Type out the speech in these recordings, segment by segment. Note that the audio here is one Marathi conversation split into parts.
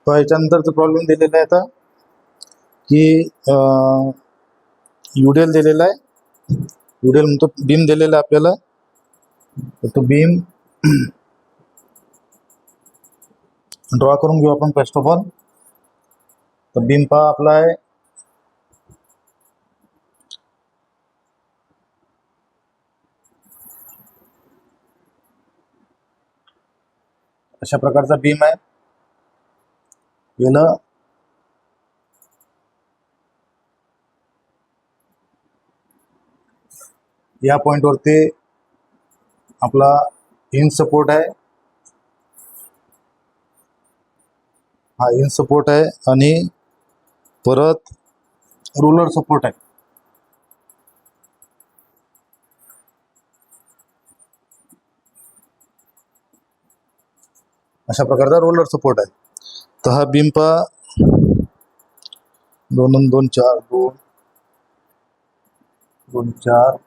तर याच्यानंतरचा प्रॉब्लेम दिलेला आहे आता की युडेल दिलेला आहे. युडेल म्हणतो बीम दिलेला आहे आपल्याला. तर तो बीम ड्रॉ करून घेऊ आपण फर्स्ट ऑफ ऑल. तर बीम पहा आपला आहे अशा प्रकारचा बीम आहे. याला या पॉइंट वरती आपला हिंज सपोर्ट आहे. हा हिंज सपोर्ट आहे आणि परत रोलर सपोर्ट आहे. अशा प्रकारचा रोलर सपोर्ट आहे. तर हा बीम पहा 2 2 4 2 2 4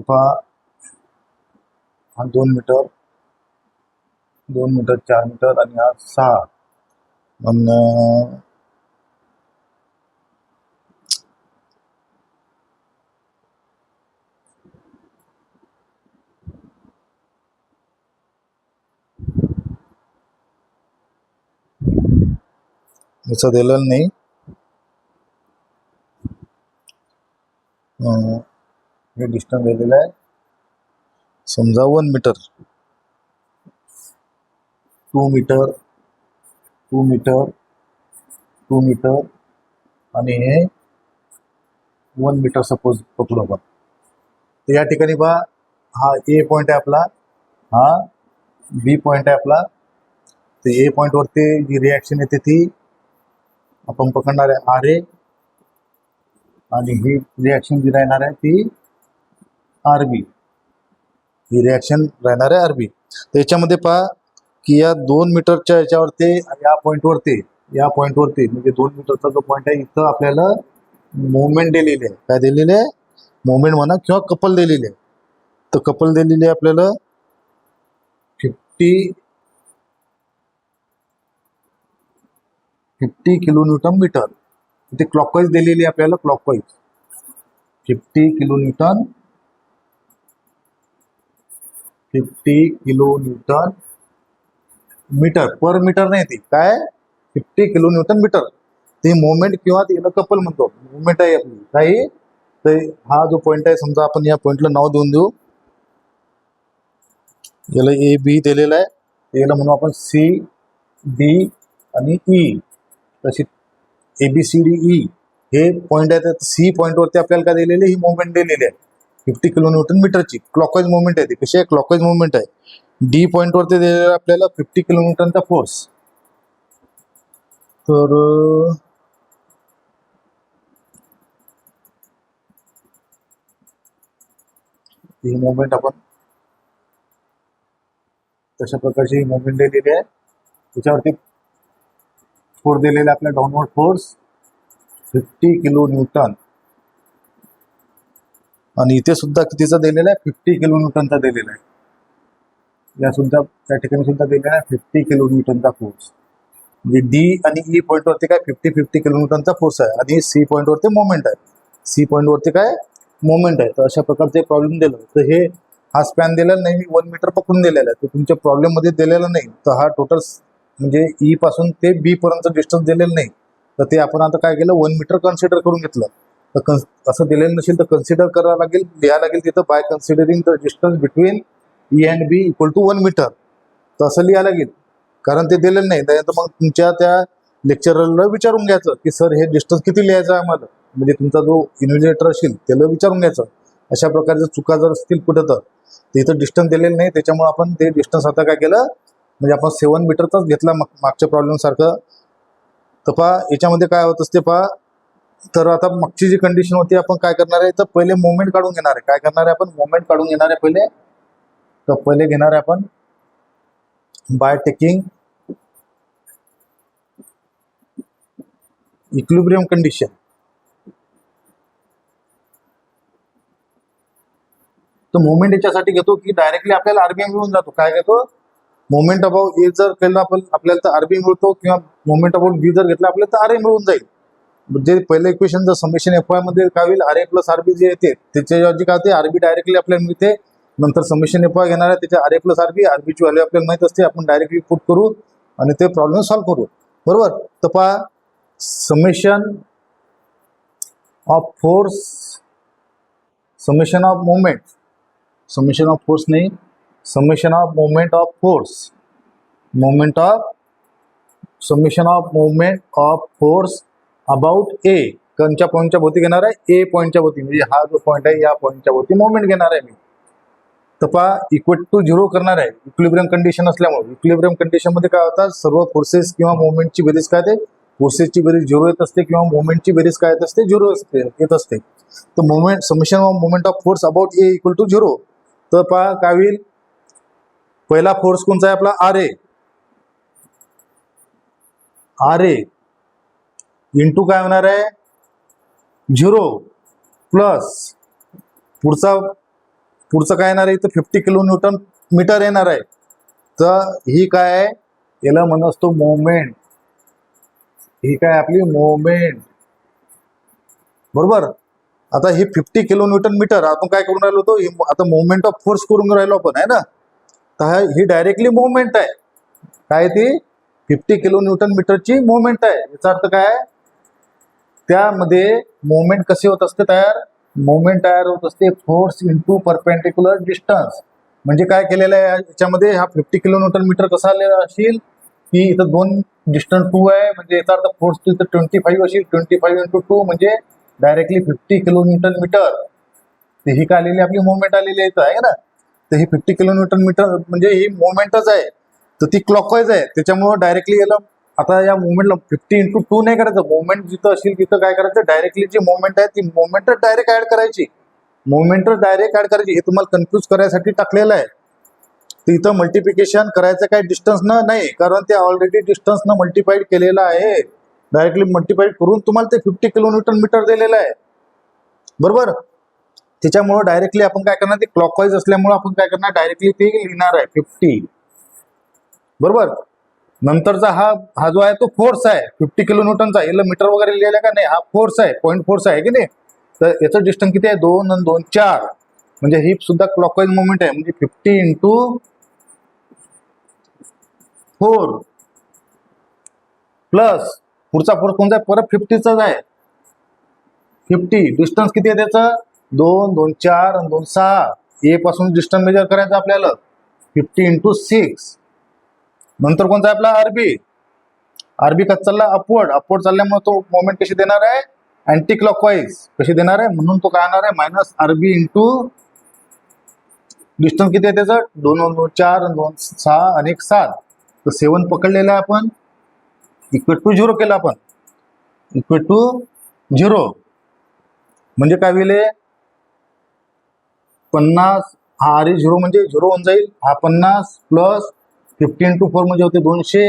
पहा हा 2 मीटर 2 मीटर 4 मीटर आणि हा 6 आणि याचं दिलेलं नाही. हे डिस्टन्स दिलेलं आहे समजा 1 मीटर 2 मीटर 2 मीटर 2 मीटर आणि हे 1 मीटर सपोज पकडू आपण. तर या ठिकाणी पहा हा ए पॉइंट आहे आपला, हा बी पॉइंट आहे आपला. तर ए पॉइंट वरती जी रिॲक्शन येते ती आपण पकडणार आहे आर ए आणि ही रिॲक्शन जी राहणार आहे ती आर बी. ही रिॲक्शन राहणार आहे आर बी. तर याच्यामध्ये पहा की या 2 मीटरच्या याच्यावरती या पॉईंटवरती म्हणजे 2 मीटरचा जो पॉईंट आहे इथं आपल्याला मोमेंट दिलेली आहे. काय दिलेली आहे? मोमेंट म्हणा किंवा कपल दिलेली आहे. तर कपल दिलेली आहे आपल्याला 50 किलो न्यूटन मीटर. इथे क्लॉकवाईज दिलेली आहे आपल्याला, clockwise 50 kilo newton 50 kilo newton metre per metre नाही, ती काय 50 किलो न्यूटन मीटर. ती मोमेंट किंवा तिला कपल म्हणतो. मोमेंट आहे आपली काही. तर हा जो पॉइंट आहे समजा आपण या पॉइंटला नाव देऊन देऊ. याला ए बी दिलेला आहे. याला म्हणू आपण सी डी आणि ई. तशी A B C D E हे पॉइंट आहेत. सी पॉइंटवरती आपल्याला काय दिलेली ही मोमेंट दिलेली आहे 50 किलो न्यूटन मीटरची. क्लॉकवाईज मोमेंट आहे ती. कशी आहे? क्लॉकवाईज मोमेंट आहे. डी पॉइंटवरती दिलेला आहे आपल्याला 50 किलो न्यूटनचा फोर्स. तर ही मोमेंट आपण तशा प्रकारची मोमेंट दिलेली आहे. त्याच्यावरती फोर्स दिलेला आपला डाऊनवर्ड फोर्स 50 किलो न्यूटन आणि इथे सुद्धा कितीचा दिलेला आहे? 50 किलो न्यूटनचा दिलेला आहे. या सुद्धा त्या ठिकाणी सुद्धा दिलेला आहे 50 किलो न्यूटनचा फोर्स. म्हणजे डी आणि ई पॉईंटवरती काय 50 किलो न्यूटनचा फोर्स आहे आणि सी पॉईंटवरती मोमेंट आहे. सी पॉईंटवरती काय मोमेंट आहे. तर अशा प्रकारचे प्रॉब्लेम दिलं. तर हे हा स्पॅन दिलेला नाही, मी 1 मीटर पकडून दिलेला आहे. तर तुमच्या प्रॉब्लेममध्ये दिलेला नाही. तर हा टोटल म्हणजे ई पासून ते बी पर्यंत डिस्टन्स दिलेलं नाही. तर ते आपण आता काय केलं 1 मीटर कन्सिडर करून घेतलं. तर असं दिलेलं नसेल तर कन्सिडर करावं लागेल, लिहावं लागेल तिथं by considering the distance between E and B equal to 1 metre. तर असं लिहावं लागेल कारण ते दिलेलं नाही. त्यानंतर मग तुमच्या त्या लेक्चररला विचारून घ्यायचं की सर हे डिस्टन्स किती लिहायचं आहे आम्हाला. म्हणजे तुमचा जो इन्व्हिजिलेटर असेल त्याला विचारून घ्यायचं. अशा प्रकारच्या चुका जर असतील कुठं तर इथं डिस्टन्स दिलेलं नाही. त्याच्यामुळे आपण ते डिस्टन्स आता काय केलं म्हणजे आपण 7 मीटरचाच घेतला मागच्या प्रॉब्लेम सारखं. तर पहा याच्यामध्ये काय होत असते पहा. तर आता मागची जी कंडिशन होती आपण काय करणार आहे तर पहिले मोमेंट काढून घेणार आहे. काय करणार आहे आपण? मोमेंट काढून घेणार आहे पहिले. तर पहिले घेणार आहे आपण बाय टेकिंग इक्विलिब्रियम कंडिशन. तर मोमेंट याच्यासाठी घेतो की डायरेक्टली आपल्याला आरबीएम मिळून जातो. काय घेतो? मोमेंट अबाउट ए जर केलं आपण आपल्याला तर आरबी मिळतो, किंवा मोमेंट अबाउट बी जर घेतलं आपल्याला तर आर ए मिळून जाईल. म्हणजे पहिलं इक्वेशन जर समेशन एफ वाय मध्ये काय होईल, आर ए प्लस आरबी जे येते त्याच्याऐवजी काय होते, आरबी डायरेक्टली आपल्याला मिळते. नंतर समेशन एफ वाय घेणार आहे त्याच्या R A plus RB, आरबीची value आपल्याला माहित असते, आपण डायरेक्टली पुट करू आणि ते प्रॉब्लेम सॉल्व्ह करू. बरोबर. तर पहा, summation of force, summation of moment, summation of force नाही, summation of moment of force, moment of, summation of moment of force about a, कोणत्या पॉईंटच्या भोवती घेणार आहे, ए पॉईंटच्या भोवती, म्हणजे हा जो पॉईंट आहे या पॉईंटच्या भोवती मोमेंट घेणार आहे मी. तर पहा, इक्वल टू झिरो करणार आहे इक्विलिब्रियम कंडिशन असल्यामुळे. इक्विलिब्रियम कंडिशन मध्ये काय होतात, सर्व फोर्सेस किंवा मोमेंटची बेरीज काय ते, फोर्सेसची बेरीज झिरो येत असते, किंवा मोमेंटची बेरीज काय येत असते, झिरो येत असते. तर moment, summation of moment of force about A equal to zero. तर पहा काय होईल, पहिला फोर्स कोणता आहे आपला, R A, R A into काय होणार आहे, झिरो, प्लस पुढचं काय येणार आहे, इथं 50 किलो न्यूटन मीटर येणार आहे. तर ही काय आहे, याला म्हणत असतो मोमेंट. ही काय आपली मोमेंट. बरोबर. आता ही 50 किलो न्यूटन मीटर आपण काय करून राहिलो होतो, आता मोमेंट ऑफ फोर्स करून राहिलो आपण, आहे ना. तर ही डायरेक्टली मोमेंट आहे. काय ती 50 किलो न्यूटन मीटरची मोमेंट आहे. याचा अर्थ काय, त्यामध्ये मोमेंट कसे होत असते तयार, मोमेंट तयार होत असते फोर्स इंटू परपेंडिक्युलर डिस्टन्स. म्हणजे काय केलेलं आहे याच्यामध्ये, हा 50 किलो न्यूटन मीटर कसा आलेला असेल की इथं दोन डिस्टन्स 2 आहे, म्हणजे याचा अर्थ फोर्स इथं 25 असेल, 25 इंटू 2 म्हणजे डायरेक्टली 50 किलो न्यूटन मीटर. तर ही काय आलेली आपली मोमेंट आलेली आहे ना. तर ही 50 किलो न्यूटन मीटर म्हणजे ही मोमेंटच आहे. तर ती क्लॉकवाईज आहे, त्याच्यामुळं डायरेक्टली याला, आता या मोमेंटला 50 इंटू 2 नाही करायचं. मोमेंट जिथं असेल तिथं काय करायचं, डायरेक्टली जी मोमेंट आहे ती मोमेंटच डायरेक्ट ऍड करायची, मोमेंटच डायरेक्ट ऍड करायची. हे तुम्हाला कन्फ्यूज करायसाठी टाकलेलं आहे. तर इथं मल्टिप्लिकेशन करायचं काही डिस्टन्स नाही, कारण ते ऑलरेडी डिस्टन्सनं मल्टिप्लाइड केलेलं आहे. डायरेक्टली मल्टिप्लाइड करून तुम्हाला ते 50 किलो न्यूटन मीटर दिलेलं आहे. बरोबर. त्याच्यामुळं डायरेक्टली आपण काय करणार, ते क्लॉकवाईज असल्यामुळे आपण काय करणार, डायरेक्टली ते लिहिणार आहे 50. बरोबर. नंतरचा हा जो आहे तो फोर्स आहे 50 किलो न्यूटनचा, याला मीटर वगैरे लिहिलेला का नाही, हा फोर्स आहे, पॉईंट फोर्स आहे की नाही. तर याचं डिस्टन्स किती आहे, 2 आणि 2 4, म्हणजे ही सुद्धा क्लॉकवाईज मुवमेंट आहे. म्हणजे 50 इंटू 4 प्लस पुढचा फोर्स कोणता आहे, परत 50चाच आहे. 50 डिस्टन्स किती आहे त्याचं, 2 2 4 आणि 2 6. ए पासून डिस्टन्स मेजर करायचं आपल्याला, 50 इंटू 6. नंतर कोणता आहे आपला आरबी, आरबी का चालला अपवर्ड, अपवर्ड चालल्यामुळे तो मोमेंट कशी देणार आहे, अँटी क्लॉकवाईज कशी देणार आहे, म्हणून तो काय येणार आहे, मायनस आरबी इंटू डिस्टन्स किती आहे त्याचं, 2 2 4 2 6 आणि 1 7. तर 7 पकडलेलं आहे आपण, इक्वल टू 0 केलं आपण, इक्वल टू 0. म्हणजे काय होईल, 50, हा आर 0 म्हणजे 0 होऊन जाईल, हा 50 प्लस 50 इंटू 4 म्हणजे होते 200,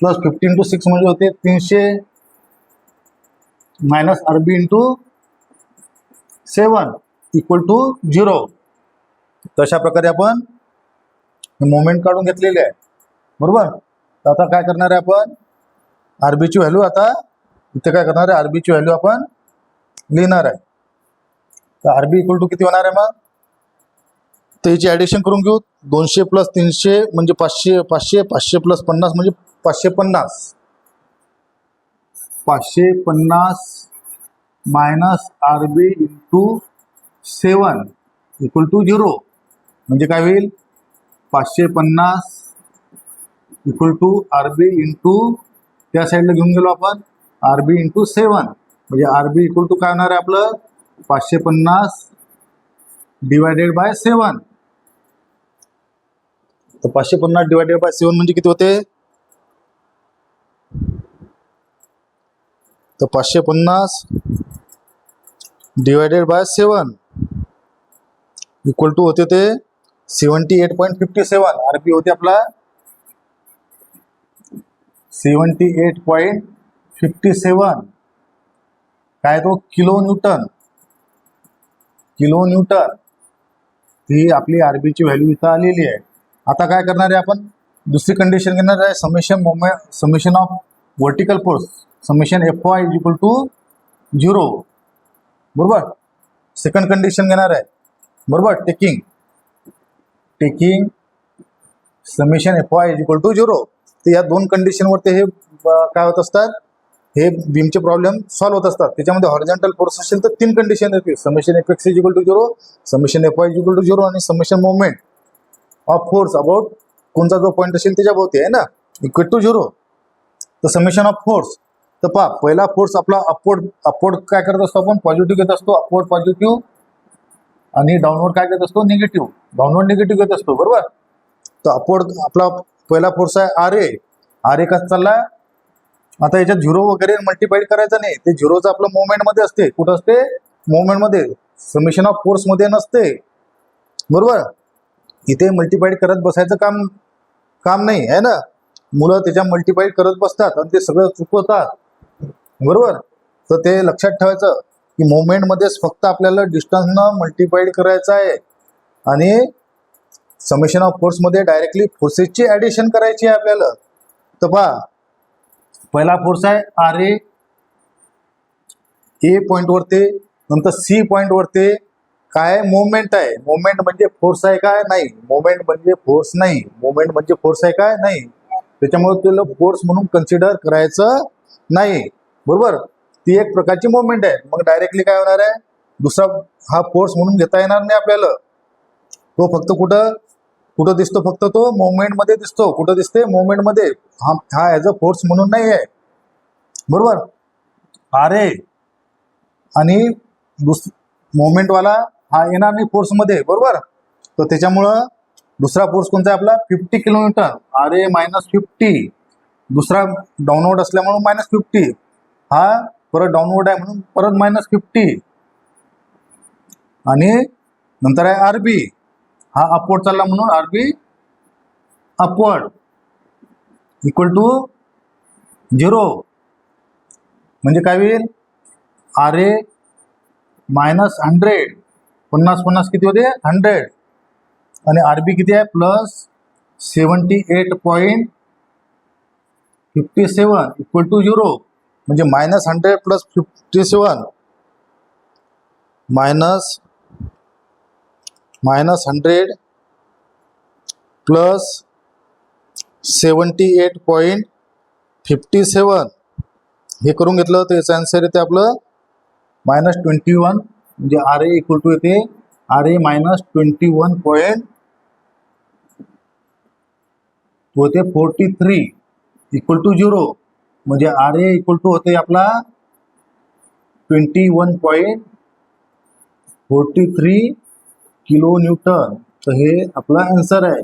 प्लस 50 इंटू 6 म्हणजे होते 300, minus RB into 7 equal to 0. तशा प्रकारे आपण मोमेंट काढून घेतलेले आहे. बरोबर. तर आता काय करणार आहे आपण, आरबीची व्हॅल्यू, आता इथे काय करणार आहे, आरबीची व्हॅल्यू आपण लिहिणार आहे. तर आरबी इक्वल टू किती होणार आहे मग, तर याची ॲडिशन करून घेऊ. 200 प्लस 300 म्हणजे 500, 500 500 प्लस 50 म्हणजे 550, 550 minus RB into 7 equal to 0. म्हणजे काय होईल, 550 इक्वल टू आरबी इंटू, त्या साईडला घेऊन गेलो आपण, आरबी इंटू 7. म्हणजे आरबी इक्वल टू काय होणार आहे आपलं, 550 डिवायडेड बाय 7. तर 550 डिवायडेड बाय 7 म्हणजे किती होते, तर 550 डिवायडेड बाय 7 इक्वल टू होते ते 78.57. आरबी होते आपला 78.57 काय तो किलो न्यूटन ही आपली आरबीची व्हॅल्यू इथं आलेली आहे. आता काय करणार आहे आपण, दुसरी कंडिशन घेणार आहे, summation of vertical force summation Fy is equal to 0. बरोबर. सेकंड कंडिशन घेणार आहे. बरोबर. Taking summation Fy is equal to 0. तर या दोन कंडिशनवरती हे काय होत असतात, हे बीमचे प्रॉब्लेम सॉल्व्ह होत असतात. त्याच्यामध्ये हॉरिझॉन्टल फोर्स असेल तर तीन कंडिशन येतील, summation Fx is equal to 0, summation Fy is equal to 0 आणि summation moment of force about कोणता जो पॉईंट असेल त्याच्या भोवती आहे ना, इक्वल टू 0. तर समेशन ऑफ फोर्स, तर पहा पहिला फोर्स आपला अपवर्ड काय करत असतो आपण, पॉझिटिव्ह घेत असतो, अपवर्ड पॉझिटिव्ह, आणि डाऊनवर्ड काय घेत असतो, निगेटिव्ह, डाऊनवर्ड निगेटिव्ह घेत असतो. बरोबर. तर अपवर्ड आपला पहिला फोर्स आहे आर ए कसा चालला, आता याच्यात झिरो वगैरे मल्टिप्लाइड करायचं नाही, ते झिरोचं आपलं मोमेंटमध्ये असते. कुठं असते, मोमेंटमध्ये, समेशन ऑफ फोर्समध्ये नसते. बरोबर. इथे मल्टिप्लाइड करत बसायचं काम नाही आहे ना, मुलं त्याच्या मल्टिप्लाइड करत बसतात आणि ते सगळं चुकवतात. बरोबर. तर ते लक्षात ठेवायचं की मोमेंटमध्येच फक्त आपल्याला डिस्टन्सनं मल्टिप्लाइड करायचं आहे आणि समेशन ऑफ फोर्समध्ये डायरेक्टली फोर्सेसची ॲडिशन करायची आहे आपल्याला. तर पहा पहिला फोर्स आहे आर ए पॉईंटवरती, नंतर सी पॉईंटवरती काय मोमेंट आहे, मोमेंट म्हणजे फोर्स आहे काय, नाही, मोमेंट म्हणजे फोर्स नाही, मोमेंट म्हणजे फोर्स आहे काय, नाही, त्याच्यामुळे त्याला फोर्स म्हणून कन्सिडर करायचं नाही. बरोबर. ती एक प्रकारची मोमेंट आहे. मग डायरेक्टली काय होणार आहे, दुसरा हा फोर्स म्हणून घेता येणार नाही आपल्याला. तो फक्त कुठं दिसतो, फक्त तो मोमेंटमध्ये दिसतो. कुठं दिसते, मोमेंटमध्ये. हा ॲज अ फोर्स म्हणून नाही आहे. बरोबर. आर ए आणि मोमेंटवाला हा येणार नाही फोर्समध्ये. बरोबर. तर त्याच्यामुळं दुसरा फोर्स कोणता आहे आपला, 50 किलोमीटर, आर ए -50, दुसरा डाऊनवर्ड असल्यामुळे -50, हा परत डाऊनवर्ड आहे म्हणून परत -50, आणि नंतर आहे आरबी, हा अपवर्ड चालला म्हणून आरबी अपवर्ड इक्वल टू 0. म्हणजे काय होईल, आर ए -100, 50 किती होते, 100, आणि आरबी किती आहे, प्लस 78.57 इक्वल टू 0. म्हणजे -100 प्लस 57 -100 प्लस 78.57 हे करून घेतलं तर याचं आन्सर येते आपलं -21. म्हणजे आर ए इक्वल टू येते आर ए -21.43 इक्वल टू 0. म्हणजे आर ए इक्वल टू होते आपला 21.43 किलो न्यूटन. तर हे आपला आन्सर आहे.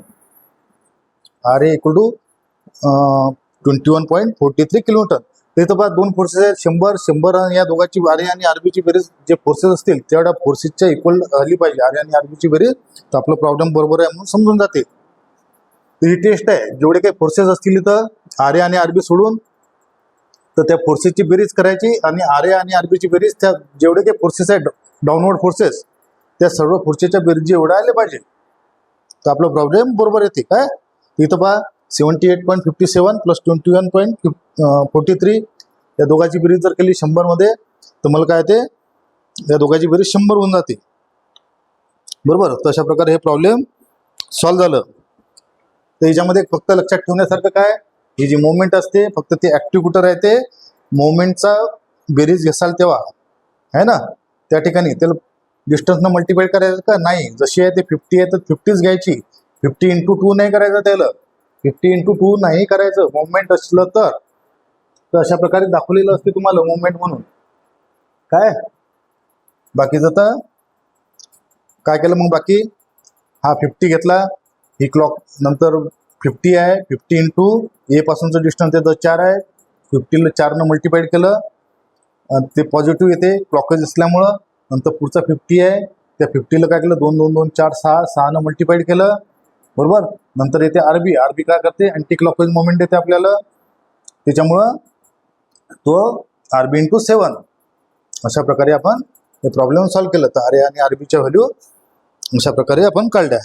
R A equal to 21.43 kilometre. ते तर बघा दोन फोर्सेस आहेत, 100 आणि या दोघांची आर ए आणि आरबीची बेरीज जे फोर्सेस असतील तेवढ्या फोर्सेसच्या इक्वल आली पाहिजे आर ए आणि आरबीची बेरीज, तर आपलं प्रॉब्लेम बरोबर आहे म्हणून समजून जाते. ही टेस्ट आहे. जेवढे काही फोर्सेस असतील इथं आर ए आणि आरबी सोडून, तर त्या फोर्सेसची बेरीज करायची आणि आर ए आणि आरबीची बेरीज, त्या जेवढे काही फोर्सेस आहेत डाऊनवर्ड फोर्सेस, त्या सर्व फोर्सेसच्या बेरीज एवढ्या आले पाहिजे, तर आपला प्रॉब्लेम बरोबर येते. काय इथं पहा 78.57 प्लस 21.43 या दोघांची बेरीज जर केली 100 मध्ये, तर मला काय ते या दोघांची बेरीज 100 होऊन जाते. बरोबर. तर अशा प्रकारे हे प्रॉब्लेम सॉल्व्ह झालं. तर याच्यामध्ये फक्त लक्षात ठेवण्यासारखं काय, ही जी मोमेंट असते फक्त ते ॲक्टिव्ह कुठं राहते, मोमेंटचा बेरीज घ्याल तेव्हा आहे ना, त्या ठिकाणी त्याला डिस्टन्सनं मल्टिप्लाय करायचं का नाही, जशी आहे ते 50 आहे तर 50च घ्यायची, 50 × 2 नाही करायचं, त्याला 50 × 2 नाही करायचं. मोमेंट असलं तर अशा प्रकारे दाखवलेलं असते तुम्हाला मोमेंट म्हणून. काय बाकीचं तर काय केलं मग, बाकी हा 50 घेतला, ही क्लॉक नंतर 50 आहे, 50 × ए पासूनचं डिस्टन्स त्याचं 4 आहे, 50ला 4नं मल्टिप्लाइड केलं, ते पॉझिटिव्ह येते क्लॉकच असल्यामुळं. नंतर पुढचा 50 आहे, त्या 50ला काय केलं, 2 2 2 4 6 6नं मल्टिप्लाइड केलं. बरोबर. नंतर येते आरबी काय करते, अँटी क्लॉकवाईज मोमेंट देते आपल्याला. त्याच्यामुळं तो RB इंटू 7 अशा प्रकारे आपण हे प्रॉब्लेम सॉल्व्ह केलं. तर RA आणि RBच्या व्हॅल्यू अशा प्रकारे आपण काढल्या.